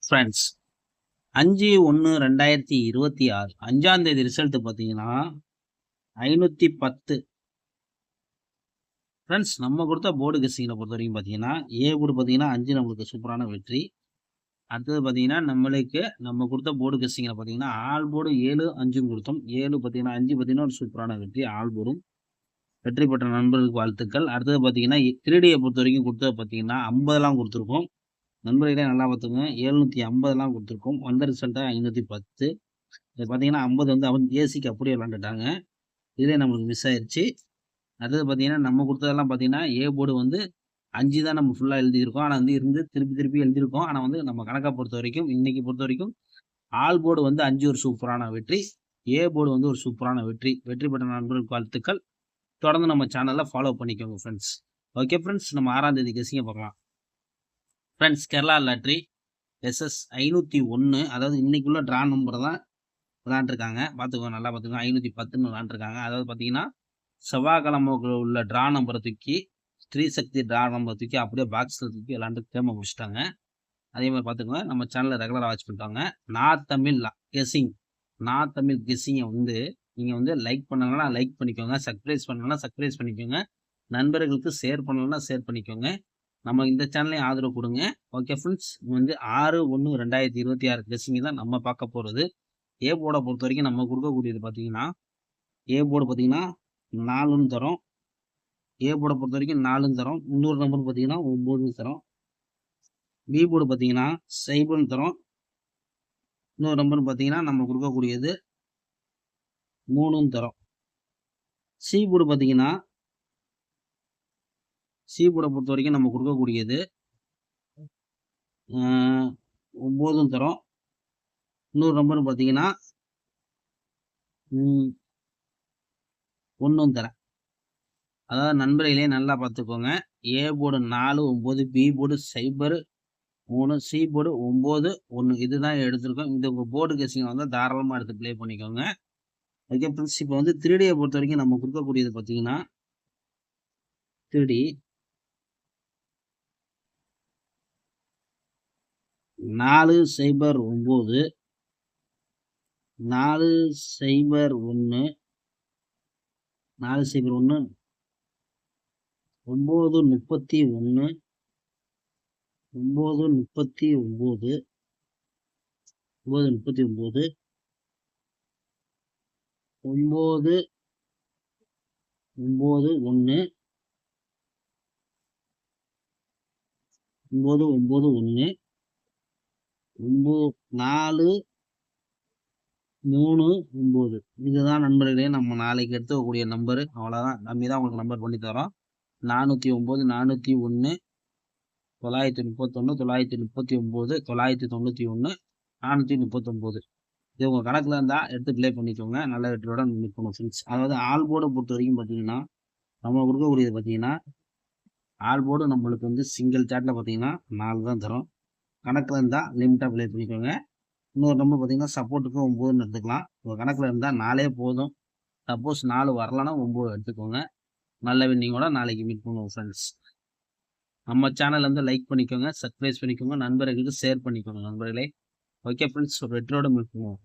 Friends 5/1/2026 5ஆம் தேதி result பார்த்தீங்கன்னா 510. ஃப்ரெண்ட்ஸ் நம்ம கொடுத்த போர்டு கெஸ்ஸிங்கில் பொறுத்த வரைக்கும் பார்த்தீங்கன்னா ஏ போர்டு பார்த்தீங்கன்னா 5 நம்மளுக்கு சூப்பரான வெற்றி. அடுத்தது பார்த்தீங்கன்னா நம்ம கொடுத்த போர்டு கெஸ்ஸிங்கில் பார்த்தீங்கன்னா ஆல் போர்டு 7 5 கொடுத்தோம். 7 பார்த்தீங்கன்னா 5 பார்த்தீங்கன்னா ஒரு சூப்பரான வெற்றி. ஆல் போர்டும் வெற்றி பெற்ற நண்பர்களுக்கு வாழ்த்துக்கள். அடுத்தது பார்த்தீங்கன்னா 3Dயை பொறுத்த வரைக்கும் கொடுத்தது பார்த்தீங்கன்னா 50 கொடுத்துருக்கோம். நண்பர்களே நல்லா பார்த்துக்கோங்க. 750 கொடுத்துருக்கோம். வந்த ரிசல்ட்டா 510. இது பார்த்தீங்கன்னா 50 வந்து அவன் ஏசிக்கு அப்படியே விளாண்டுட்டாங்க. இதே நம்மளுக்கு மிஸ் ஆயிடுச்சு. அடுத்தது பார்த்தீங்கன்னா நம்ம கொடுத்ததெல்லாம் பார்த்தீங்கன்னா ஏ போர்டு வந்து 5 தான் நம்ம ஃபுல்லாக எழுதியிருக்கோம். ஆனால் வந்து இருந்து திருப்பி எழுதியிருக்கோம். ஆனால் வந்து நம்ம கணக்கை பொறுத்த வரைக்கும் இன்னைக்கு பொறுத்த வரைக்கும் ஆல் போர்டு வந்து 5 ஒரு சூப்பரான வெற்றி. ஏ போர்டு வந்து ஒரு சூப்பரான வெற்றி. வெற்றி பெற்ற நண்பர்களுக்கு வாழ்த்துக்கள். தொடர்ந்து நம்ம சேனலில் ஃபாலோ பண்ணிக்கோங்க ஃப்ரெண்ட்ஸ். ஓகே ஃப்ரெண்ட்ஸ், நம்ம 6ஆம் தேதி கெஸ்ஸிங்கை பார்க்கலாம். ஃப்ரெண்ட்ஸ் கேரளா லாட்ரி SS 501, அதாவது இன்னைக்குள்ள ட்ரா நம்பர் தான் விளாண்டுருக்காங்க. பார்த்துக்கோங்க, நல்லா பார்த்துக்கோங்க. 510 விளாண்டுருக்காங்க. அதாவது பார்த்தீங்கன்னா செவ்வாய்க்கிழமை உள்ள ட்ரா நம்பரை தூக்கி ஸ்ரீசக்தி ட்ரா நம்பரை தூக்கி அப்படியே பாக்ஸில் தூக்கி விளாண்டு தேர்மை முடிச்சிட்டாங்க. அதே மாதிரி பார்த்துக்கோங்க, நம்ம சேனலில் ரெகுலராக வாட்ச் பண்ணிட்டாங்க. நான் தமிழ் கெஸ்ஸிங்கை வந்து நீங்கள் வந்து லைக் பண்ணலன்னா லைக் பண்ணிக்கோங்க, சப்ஸ்கிரைப் பண்ணலன்னா சப்ஸ்கிரைப் பண்ணிக்கோங்க, நண்பர்களுக்கு ஷேர் பண்ணலன்னா ஷேர் பண்ணிக்கோங்க. நம்ம இந்த சேனலையும் ஆதரவு கொடுங்க. ஓகே ஃப்ரெண்ட்ஸ், வந்து 6/1/2026 கெஸ்ஸிங் தான் நம்ம பார்க்க போகிறது. ஏ போர்டை பொறுத்த வரைக்கும் நம்ம கொடுக்கக்கூடியது பார்த்தீங்கன்னா ஏ போர்டு பார்த்தீங்கன்னா 4ன்னு தரோம். ஏ போர்டை பொறுத்த வரைக்கும் 4ன்னு தரோம். இன்னொரு நம்பர் பார்த்தீங்கன்னா 9ன்னு தரோம். பி போர்டு பார்த்தீங்கன்னா 0ன்னு தரோம். இன்னொரு நம்பர் பார்த்தீங்கன்னா நம்ம கொடுக்கக்கூடியது 3ன்னு தரோம். சி போர்டு பார்த்தீங்கன்னா பொறுத்த வரைக்கும் நம்ம கொடுக்கக்கூடியது 9ன்னு தரோம். இன்னொரு நம்பர் பார்த்தீங்கன்னா 1ன்னு தரேன். அதாவது நண்பர்களே நல்லா பார்த்துக்கோங்க. A board 4 9, B board 0 3, C board 9 1 இதுதான் எடுத்திருக்கோம். இந்த போர்டு கெஸ்ஸிங் வந்து தாராளமாக எடுத்து ப்ளே பண்ணிக்கோங்க. ஓகே ஃப்ரெண்ட்ஸ், இப்போ வந்து 3Dயை பொறுத்த வரைக்கும் நம்ம கொடுக்கக்கூடியது பார்த்தீங்கன்னா 3D 409 401 401 939 939 939 991 991 439 இதுதான் நண்பர்களே நம்ம நாளைக்கு எடுத்துக்கக்கூடிய நம்பரு. அவ்வளோதான், நம்ம தான் உங்களுக்கு நம்பர் பண்ணி தரோம். 409 401 931 939 991 439 இது உங்கள் கணக்கில் இருந்தால் எடுத்து ப்ளே பண்ணிக்கோங்க. நல்ல வெற்றியோட நிற்கணும் ஃப்ரெண்ட்ஸ். அதாவது ஆல் போர்டை பொறுத்த வரைக்கும் பார்த்தீங்கன்னா நம்ம கொடுக்கக்கூடியது பார்த்தீங்கன்னா ஆல் போர்டு நம்மளுக்கு வந்து சிங்கிள் சாட்டில் பார்த்தீங்கன்னா 4 தான் தரும். கணக்கில் இருந்தால் லிமிட்டாக ப்ளே பண்ணிக்கோங்க. இன்னொரு நம்பர் பார்த்தீங்கன்னா சப்போர்ட்டுக்கு 9ன்னு எடுத்துக்கலாம். உங்கள் கணக்கில் இருந்தால் 4 போதும். சப்போஸ் 4 வரலன்னா 9 எடுத்துக்கோங்க. நல்ல வின்னிங்கோட நாளைக்கு மீட் பண்ணுவோம் ஃப்ரெண்ட்ஸ். நம்ம சேனல் வந்து லைக் பண்ணிக்கோங்க, சப்ஸ்கிரைப் பண்ணிக்கோங்க, நண்பர்களுக்கு ஷேர் பண்ணிக்கோங்க நண்பர்களே. ஓகே ஃப்ரெண்ட்ஸ், ஒரு வெற்றியோட மீட் பண்ணுவோம்.